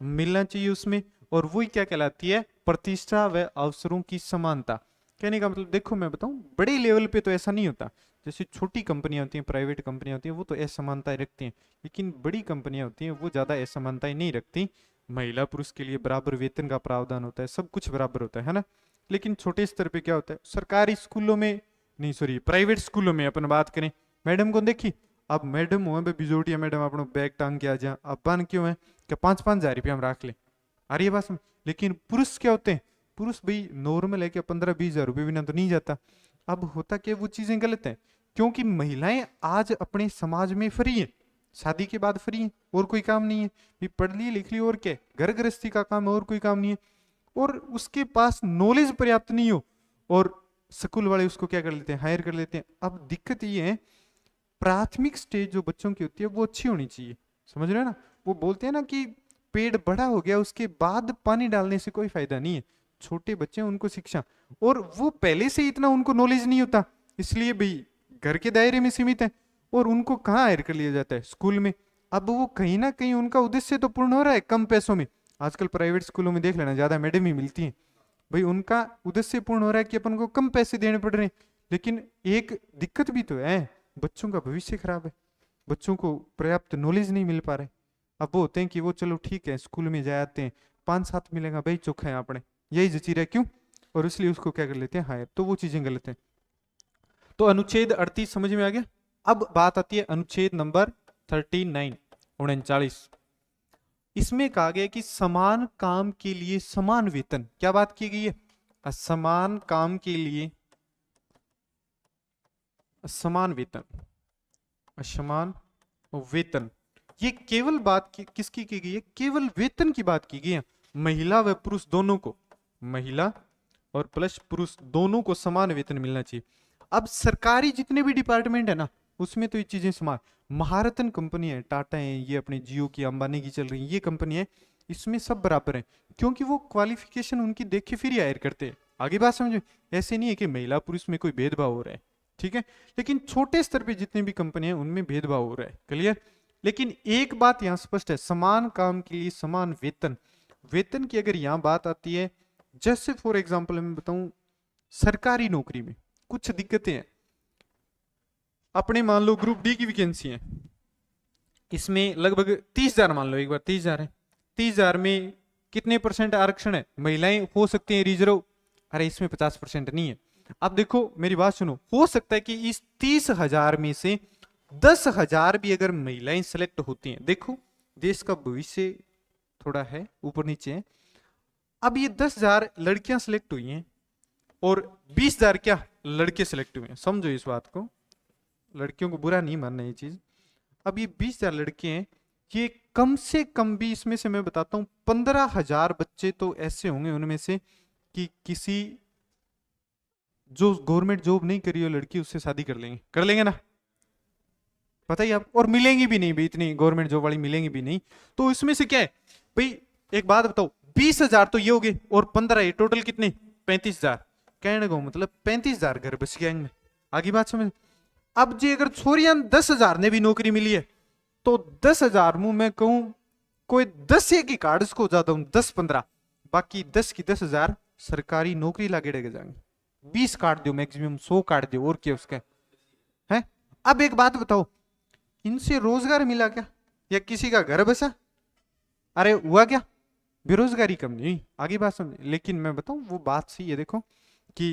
मिलना चाहिए उसमें, और वही क्या कहलाती है, प्रतिष्ठा व अवसरों की समानता। कहने का मतलब देखो मैं बताऊं, बड़े लेवल पे तो ऐसा नहीं होता। जैसे छोटी कंपनियां होती हैं, प्राइवेट कंपनियां होती हैं, वो तो असमानताएं रखती हैं। लेकिन बड़ी कंपनियां होती हैं वो ज़्यादा असमानताएं नहीं रखती। महिला पुरुष के लिए बराबर वेतन का प्रावधान होता है, सब कुछ बराबर होता है ना। लेकिन छोटे स्तर पे क्या होता है, सरकारी स्कूलों में, नहीं सॉरी प्राइवेट स्कूलों में अपन बात करें, मैडम को देखी, अब मैडम हुए बिजोटिया मैडम अपनो बैग टांग के आ जा, अपन क्यों है कि 5-5 हजार रुपया हम रख ले, आ रही है बात समझ। लेकिन पुरुष क्या होते हैं, पुरुष भाई नॉर्मल है कि 15-20 हजार रुपये बिना तो नहीं जाता। अब होता क्या, वो चीजें गलत है, क्योंकि महिलाएं आज अपने समाज में फ्री है, शादी के बाद फ्री है, और कोई काम नहीं है, भी पढ़ ली लिख ली और क्या, घर गृहस्थी का काम है और कोई काम नहीं है, और उसके पास नॉलेज पर्याप्त नहीं हो, और स्कूल वाले उसको क्या कर लेते हैं, हायर कर लेते हैं। अब दिक्कत ये है, प्राथमिक स्टेज जो बच्चों की होती है वो अच्छी होनी चाहिए, समझ रहे हो ना। वो बोलते हैं ना कि पेड़ बड़ा हो गया उसके बाद पानी डालने से कोई फायदा नहीं है। छोटे बच्चे हैं, उनको शिक्षा, और वो पहले से इतना उनको नॉलेज नहीं होता, इसलिए भाई घर के दायरे में सीमित है, और उनको कहाँ हायर कर लिया जाता है, स्कूल में। अब वो कहीं ना कहीं उनका उद्देश्य तो पूर्ण हो रहा है कम पैसों में। आजकल प्राइवेट स्कूलों में देख लेना, ज्यादा मैडम ही मिलती हैं, भाई उनका उद्देश्य पूर्ण हो रहा है कि अपन को कम पैसे देने पड़ रहे हैं। लेकिन एक दिक्कत भी तो है, बच्चों का भविष्य खराब है, बच्चों को पर्याप्त नॉलेज नहीं मिल पा रहे। अब वो होते हैं कि वो चलो ठीक है स्कूल में जाते हैं, 5-7 मिलेगा भाई चोखा है अपने, यही जची रहा क्यों, और इसलिए उसको क्या कर लेते हैं हायर, तो वो चीजें गलत है। तो अनुच्छेद 38 समझ में आ गया। अब बात आती है अनुच्छेद नंबर 39, 39। इसमें कहा गया कि समान काम के लिए समान वेतन, क्या बात की गई है, समान काम के लिए समान वेतन, असमान वेतन। ये केवल बात किसकी की गई है, केवल वेतन की बात की गई है। महिला व पुरुष दोनों को, महिला और प्लस पुरुष दोनों को समान वेतन मिलना चाहिए। अब सरकारी जितने भी डिपार्टमेंट है ना, उसमें तो ये चीजें समान, महारत्न कंपनी है, टाटा है, ये अपने जियो की अंबानी की चल रही है, ये कंपनी है, इसमें सब बराबर है, क्योंकि वो क्वालिफिकेशन उनकी देख के फिर ही हायर करते हैं। आगे बात समझो, ऐसे नहीं है कि महिला पुरुष में कोई भेदभाव हो रहा है, ठीक है। लेकिन छोटे स्तर पे जितनी भी कंपनी है उनमें भेदभाव हो रहा है, क्लियर। लेकिन एक बात यहां स्पष्ट है, समान काम के लिए समान वेतन। वेतन की अगर यहां बात आती है, जैसे फॉर एग्जाम्पल मैं बताऊं, सरकारी नौकरी में कुछ दिक्कतें हैं। अपने मान लो ग्रुप डी की वैकेंसी है, इसमें लगभग 30 हजार, मान लो एक बार 30 हजार है, 30 हजार में कितने परसेंट आरक्षण है, महिलाएं हो सकती हैं रिजर्व, अरे इसमें 50% नहीं है। अब देखो मेरी बात सुनो, हो सकता है कि इस 30 हजार में से 10 हजार भी अगर महिलाएं सेलेक्ट होती हैं, देखो देश का भविष्य थोड़ा है ऊपर नीचे है। अब ये 10 हजार लड़कियां सिलेक्ट हुई हैं और 20 हजार क्या लड़के सिलेक्ट हुए हैं, समझो इस बात को, लड़कियों को बुरा नहीं मानना ये चीज। अब ये 20 हजार लड़के हैं, ये कम से कम भी इसमें से मैं बताता हूं 15 हजार बच्चे तो ऐसे होंगे उनमें से कि किसी जो गवर्नमेंट जॉब नहीं करी हो लड़की उससे शादी कर लेंगे ना, पता ही आप, और मिलेंगी भी नहीं भाई, इतनी गवर्नमेंट जॉब वाली मिलेंगी भी नहीं। तो इसमें से क्या है भाई, एक बात बताओ, 20 हजार तो ये हो गए और 15 ये टोटल कितने, 35 हजार। कहने को मतलब 35 हजार घर बच गैंग में, आगे बात समझ। अब जी अगर छोरियां 10 हजार ने भी नौकरी मिली है, तो 10 हजार मुंह मैं कहूं कोई 10 एक ही कार्ड को ज्यादा हूं 10-15, बाकी 10 की 10 हजार सरकारी नौकरी लागे डगे जाएंगे। 20 कार्ड दो मैक्सिमम, 100 कार्ड दो, और क्या उसका है। अब एक बात बताओ, इनसे रोजगार मिला क्या, या किसी का घर बसा, अरे हुआ क्या, बेरोजगारी कम नहीं, आगे बात समझ। लेकिन मैं बताऊं वो बात सही है, देखो कि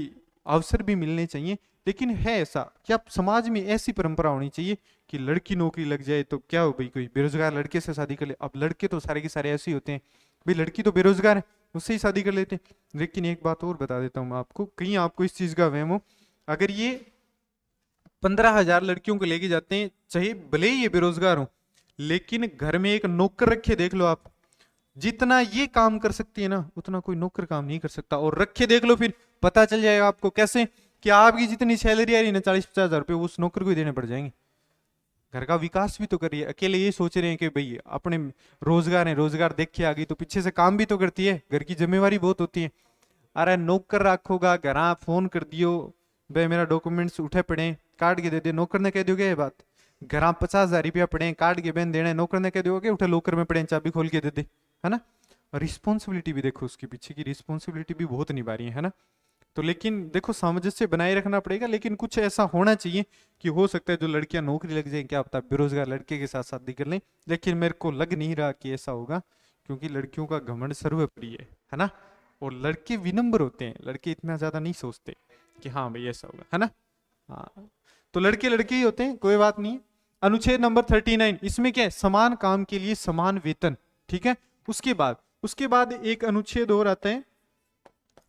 अवसर भी मिलने चाहिए, लेकिन है ऐसा कि आप समाज में ऐसी परंपरा होनी चाहिए कि लड़की नौकरी लग जाए तो क्या हो भाई, कोई बेरोजगार लड़के से शादी कर ले। अब लड़के तो सारे के सारे ऐसे ही होते हैं, भाई लड़की तो बेरोजगार है उससे ही शादी कर लेते हैं। लेकिन एक बात और बता देता हूँ मैं आपको, कहीं आपको इस चीज का वहम हो, अगर ये 15 हजार लड़कियों को लेके जाते हैं, चाहे भले ही ये बेरोजगार हो, लेकिन घर में एक नौकर रखे, देख लो आप, जितना ये काम कर सकती है ना उतना कोई नौकर काम नहीं कर सकता। और रखे देख लो, फिर पता चल जाएगा आपको कैसे, कि आपकी जितनी सैलरी आ रही है ना 40-50 हजार रुपये उस नौकर को ही देने पड़ जाएंगे। घर का विकास भी तो करिए, अकेले ये सोच रहे हैं कि भाई अपने रोजगार है, रोजगार देख के आ गई, तो पीछे से काम भी तो करती है, घर की जिम्मेवारी बहुत होती है। अरे नौकर रखोगा, घर फोन कर दियो भाई मेरा डॉक्यूमेंट्स उठे पड़े काट के दे दे, नौकर ने कह दोगे ये बात, घर 50 हजार रुपया पड़े काट के बहन देने, नौकर ने कह दोगे उठे लोकर में पड़े चाबी खोल के दे दे, है ना। रिस्पॉन्सिबिलिटी भी देखो, उसके पीछे की रिस्पॉन्सिबिलिटी भी बहुत निभा रही है ना। तो लेकिन देखो सामंजस्य बनाए रखना पड़ेगा, लेकिन कुछ ऐसा होना चाहिए कि हो सकता है जो लड़कियां नौकरी लग जाए, क्या पता बेरोजगार लड़के के साथ शादी कर लें, लेकिन मेरे को लग नहीं रहा कि ऐसा होगा, क्योंकि लड़कियों का घमंड सर्वप्रिय है ना। और लड़के विनम्र होते हैं, लड़के इतना ज्यादा नहीं सोचते कि हाँ भाई ऐसा होगा, है ना। हाँ, तो लड़के लड़के ही होते हैं, कोई बात नहीं है। अनुच्छेद नंबर 39, इसमें क्या है, समान काम के लिए समान वेतन, ठीक है। उसके बाद एक अनुच्छेद और आता है,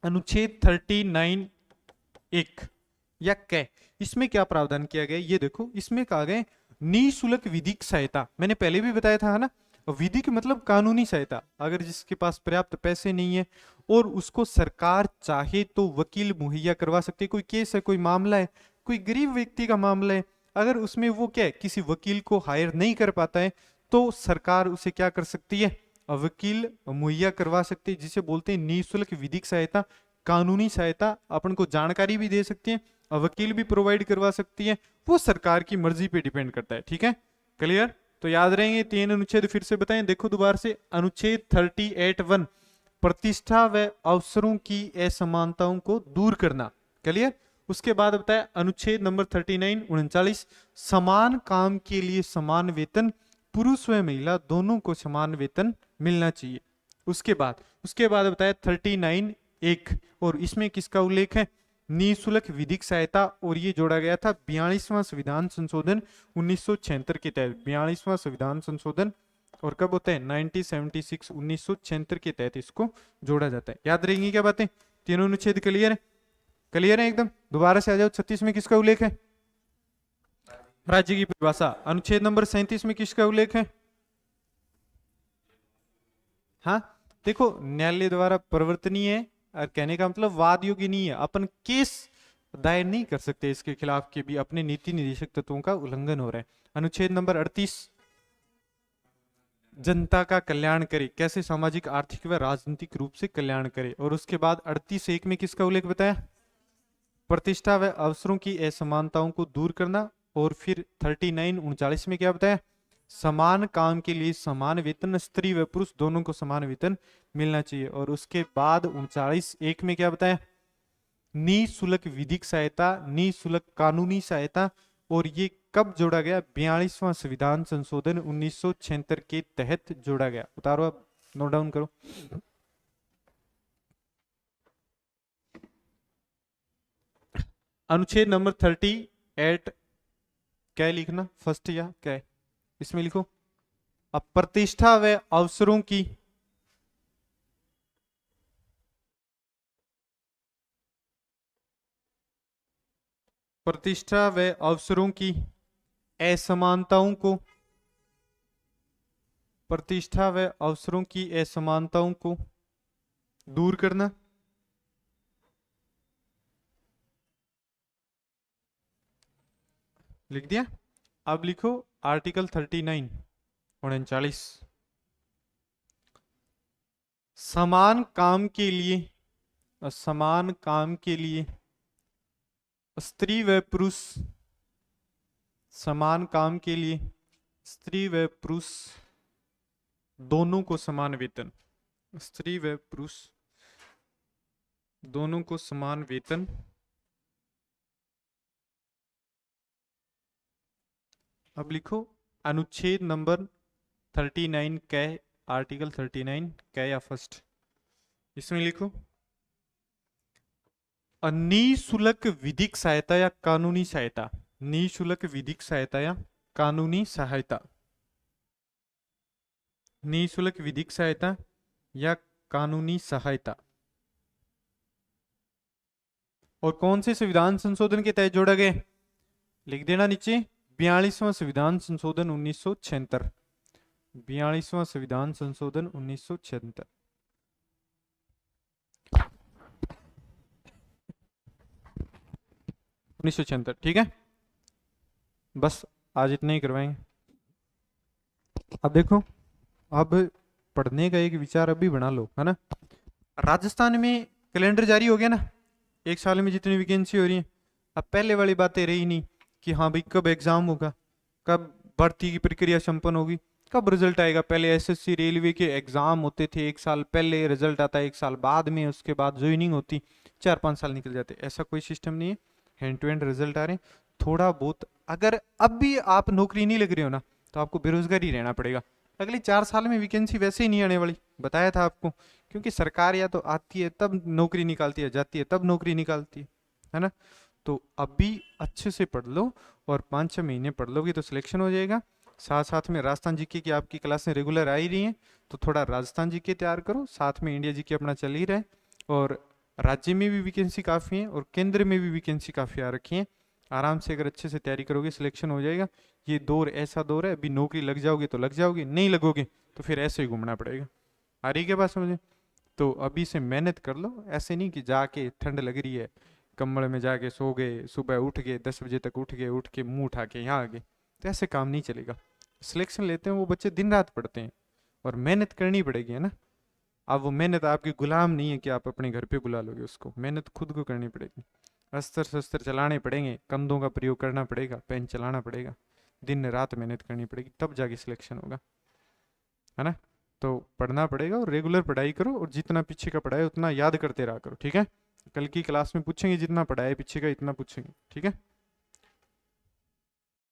अनुच्छेद 39 एक या कै। इसमें क्या प्रावधान किया गया ये देखो, इसमें कहा गया निःशुल्क विधिक सहायता, मैंने पहले भी बताया था, है ना। विधिक मतलब कानूनी सहायता, अगर जिसके पास पर्याप्त पैसे नहीं है और उसको सरकार चाहे तो वकील मुहैया करवा सकती है। कोई केस है, कोई मामला है, कोई गरीब व्यक्ति का मामला है, अगर उसमें वो क्या है, किसी वकील को हायर नहीं कर पाता है, तो सरकार उसे क्या कर सकती है, वकील मुहैया करवा सकती है, जिसे बोलते हैं निःशुल्क विधिक सहायता, कानूनी सहायता। अपन को जानकारी भी दे सकती है, वकील भी प्रोवाइड करवा सकती है, वो सरकार की मर्जी पे डिपेंड करता है, ठीक है। क्लियर, तो याद रहेंगे 3 अनुच्छेद फिर से बताएं, देखो दोबारा से। अनुच्छेद 38(1), प्रतिष्ठा व अवसरों की असमानताओं को दूर करना, क्लियर। उसके बाद बताया अनुच्छेद नंबर 39 39, समान काम के लिए समान वेतन, पुरुष व महिला दोनों को समान वेतन मिलना चाहिए। उसके बाद बताया 39 एक, और इसमें किसका उल्लेख है, निःशुल्क विधिक सहायता, और ये जोड़ा गया था 42वां संविधान संशोधन 1976 के तहत। 42वां संविधान संशोधन और कब होता है, 1976 1976 के तहत इसको जोड़ा जाता है। याद रहेंगी क्या बातें, तीनों अनुच्छेद क्लियर है, क्लियर है एकदम। दोबारा से आ जाओ, 36 में किसका उल्लेख है, राज्य की परिभाषा। अनुच्छेद नंबर 37 में किसका उल्लेख है, हाँ देखो, न्यायालय द्वारा परिवर्तनीय है, और कहने का मतलब वाद योग्य नहीं है, अपन केस दायर नहीं कर सकते इसके खिलाफ कि भी अपने नीति निर्देशक तत्वों का उल्लंघन हो रहा है। अनुच्छेद नंबर 38, जनता का कल्याण करे, कैसे सामाजिक आर्थिक व राजनीतिक रूप से कल्याण करे। और उसके बाद 38(1) में किसका उल्लेख बताया, प्रतिष्ठा व अवसरों की असमानताओं को दूर करना। और फिर 39 39 में क्या बताया, समान काम के लिए समान वेतन, स्त्री व पुरुष दोनों को समान वेतन मिलना चाहिए। और उसके बाद 39(1) में क्या बताया, निःशुल्क विधिक सहायता, निःशुल्क कानूनी सहायता। और ये कब जोड़ा गया, 42वां संविधान संशोधन 1976 के तहत जोड़ा गया। उतारो आप, नोट डाउन करो। अनुच्छेद नंबर 38 क्या लिखना, फर्स्ट या क्या, इसमें लिखो, अब प्रतिष्ठा व अवसरों की प्रतिष्ठा व अवसरों की असमानताओं को, प्रतिष्ठा व अवसरों की असमानताओं को दूर करना। लिख दिया। अब लिखो आर्टिकल 39 39, समान काम के लिए, समान काम के लिए स्त्री व पुरुष, समान काम के लिए स्त्री व पुरुष दोनों को समान वेतन, स्त्री व पुरुष दोनों को समान वेतन। अब लिखो अनुच्छेद नंबर 39 कै, आर्टिकल 39 कै या फर्स्ट, इसमें लिखो, निःशुल्क विधिक सहायता या कानूनी सहायता, निःशुल्क विधिक सहायता या कानूनी सहायता, निःशुल्क विधिक सहायता या कानूनी सहायता। और कौन से संविधान संशोधन के तहत जोड़ा गया, लिख देना नीचे, 42वां संविधान संशोधन 1976, 42वां संविधान संशोधन 1976। ठीक है, बस आज इतना ही करवाएंगे। अब देखो, अब पढ़ने का एक विचार अभी बना लो, है ना। राजस्थान में कैलेंडर जारी हो गया ना, एक साल में जितनी वैकेंसी हो रही है। अब पहले वाली बातें रही नहीं कि हाँ भाई कब एग्जाम होगा, कब भर्ती की प्रक्रिया संपन्न होगी, कब रिजल्ट आएगा। पहले एसएससी रेलवे के एग्जाम होते थे, एक साल पहले रिजल्ट आता, एक साल बाद में उसके बाद ज्वाइनिंग होती। 4-5 साल निकल जाते, ऐसा कोई सिस्टम नहीं है। हैंड टू हैंड रिजल्ट आ रहे हैं। थोड़ा बहुत अगर अब भी आप नौकरी नहीं लग रही हो ना, तो आपको बेरोजगार ही रहना पड़ेगा। अगले 4 साल में वैकेंसी वैसे ही नहीं आने वाली, बताया था आपको। क्योंकि सरकार या तो आती है तब नौकरी निकालती है, जाती है तब नौकरी निकालती है ना। तो अभी अच्छे से पढ़ लो, और 5-6 महीने पढ़ लोगे तो सिलेक्शन हो जाएगा। साथ साथ में राजस्थान जीके की आपकी क्लासें रेगुलर आ ही रही हैं, तो थोड़ा राजस्थान जीके तैयार करो, साथ में इंडिया जीके अपना चल ही रहा है। और राज्य में भी वैकेंसी काफ़ी है और केंद्र में भी वैकेंसी काफ़ी आ रखी है। आराम से अगर अच्छे से तैयारी करोगे सिलेक्शन हो जाएगा। ये दौर ऐसा दौर है, अभी नौकरी लग जाओगे तो लग जाओगे, नहीं लगोगे तो फिर ऐसे ही घूमना पड़ेगा। आ रही है क्या बात समझे? तो अभी से मेहनत कर लो, ऐसे नहीं कि जाके ठंड लग रही है कम्बल में जाके सो गए, सुबह उठ गए 10 बजे तक, उठ गए, उठ के मुंह उठा के यहाँ आ गए, तो ऐसे काम नहीं चलेगा। सिलेक्शन लेते हैं वो बच्चे दिन रात पढ़ते हैं, और मेहनत करनी पड़ेगी, है ना। अब वो मेहनत आपकी गुलाम नहीं है कि आप अपने घर पे बुला लोगे उसको, मेहनत खुद को करनी पड़ेगी। अस्त्र शस्त्र चलाने पड़ेंगे, कंधों का प्रयोग करना पड़ेगा, पेन चलाना पड़ेगा, दिन रात मेहनत करनी पड़ेगी, तब जाके सिलेक्शन होगा, है ना। तो पढ़ना पड़ेगा, और रेगुलर पढ़ाई करो, और जितना पीछे का पढ़ाई उतना याद करते रहा करो, ठीक है। कल की क्लास में पूछेंगे जितना पढ़ाया पीछे का इतना पूछेंगे, ठीक है।